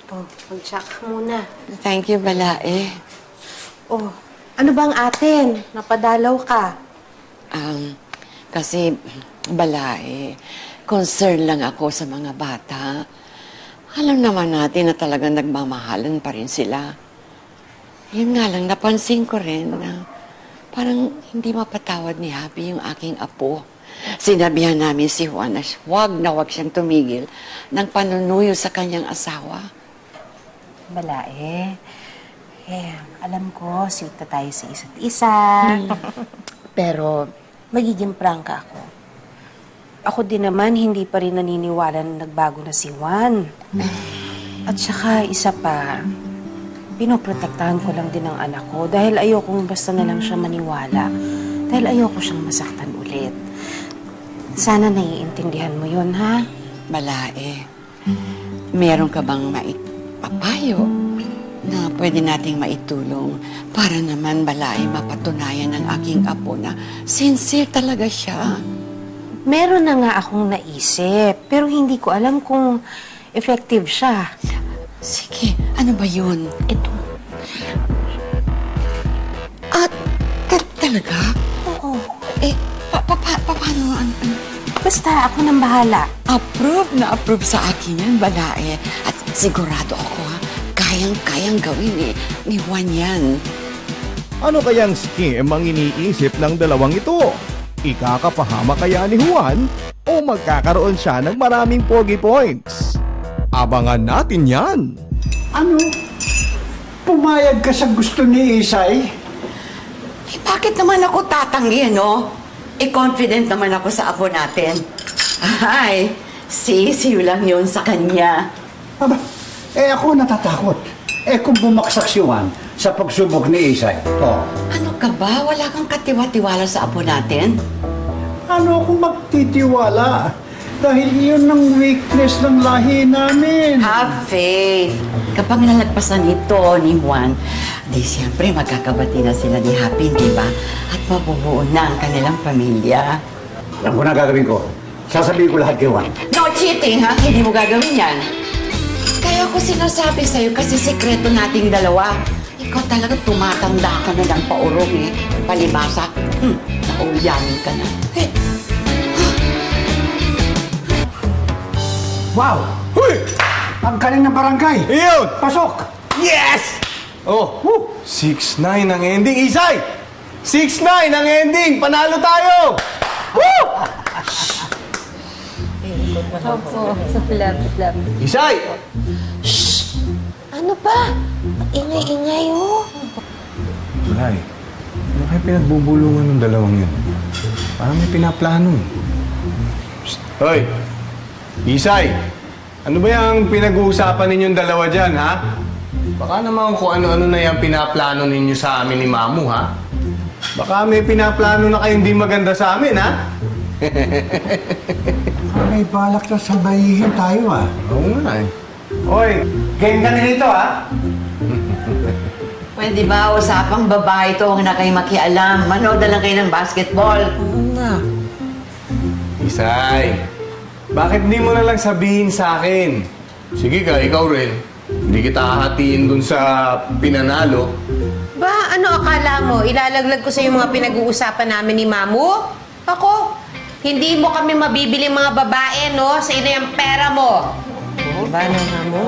Oh, mag-check muna. Thank you, Balae. Oh, ano bang atin? Napadalaw ka. Kasi, Balae, concern lang ako sa mga bata. Alam naman natin na talagang nagmamahalan pa rin sila. Yun nga lang, napansin ko rin na parang hindi mapatawad ni Happy yung aking apo. Sinabihan namin si Juan na huwag siyang tumigil ng panunuyo sa kanyang asawa. Balae, alam ko, sweet na tayo sa isa't isa. Pero, magiging prangka ako. Ako din naman, hindi pa rin naniniwala na nagbago na si Juan. At saka, isa pa, pinoprotektahan ko lang din ang anak ko dahil ayokong basta na lang siya maniwala. Dahil ayoko siyang masaktan ulit. Sana naiintindihan mo yun, ha? Balae, meron ka bang papayo na pwede nating maitulong para naman, Balae, mapatunayan ng aking apo na sincere talaga siya? Meron na nga akong naisip, pero hindi ko alam kung effective siya. Sige, ano ba yun? Ito. At talaga? Oo. Paano? Basta ako nang bahala. Approve sa akin yan, Balae. At sigurado ako, ha, kayang gawin ni Juan yan. Ano kayang scheme ang iniisip ng dalawang ito? Ikakapahama kaya ni Juan o magkakaroon siya ng maraming pogi points? Abangan natin yan! Ano? Pumayag ka sa gusto ni Isay? Bakit naman ako tatanggi, no? Confident naman ako sa apo natin. Ay, sisiw lang yun sa kanya. Aba, ako natatakot. Kung bumaksak si Juan sa pagsubok ni Isay. Oh. Ano ka ba? Wala kang katiwa-tiwala sa apo natin? Ano akong magtitiwala? Dahil yun ang weakness ng lahi namin. Have faith. Kapag nalagpasan ito ni Juan, di siyempre magkakabati na sila ni Happy, di ba? At mabubuo na ang kanilang pamilya. Alam ko na gagawin ko. Sasabihin ko lahat kay Juan. No cheating, ha? Hindi mo gagawin yan. Kaya ko sinasabi sa'yo kasi sikreto nating dalawa. Ikaw talaga tumatanda ka na ng paurong, eh. Palibasa. Naulyanin ka na. Eh. Wow! Huy! Ang galing ng barangay! Iyon! Pasok! Yes! Oh, 6-9 ang ending. Isay! 6-9 ang ending! Panalo tayo! Woo! Opo. Lapit. Isay! Ano ba? Ingay-ingay, oh. Wala eh. Ano kayo pinagbubulungan ng dalawang yun? Parang may pinaplano eh. Hoy! Isay! Ano ba yung pinag-uusapan ninyong dalawa dyan, ha? Baka naman kung ano-ano na yung pinaplano ninyo sa amin ni Mamu, ha? Baka may pinaplano na kayong di maganda sa amin, ha? May balak na sabayihin tayo, ah. Oo nga eh. Hoy! Game ka nito, ha? Pwede ba usapang babae ito na kayo makialam? Manood na lang kayo ng basketball. Oo nga. Isay! Bakit di mo na lang sabihin sa akin? Sige ka, ikaw rin. Hindi kita hahatiin dun sa pinanalo. Ba, ano akala mo? Ilalaglag ko sa yung mga pinag-uusapan namin ni Mamu? Ako, hindi mo kami mabibili mga babae, no? Sa ina yung pera mo. Diba, no, Mamu?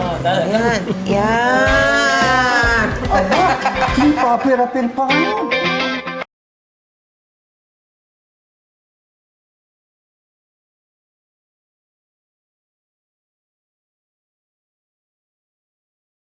Yan. Aba, may papir-apir pa kayo.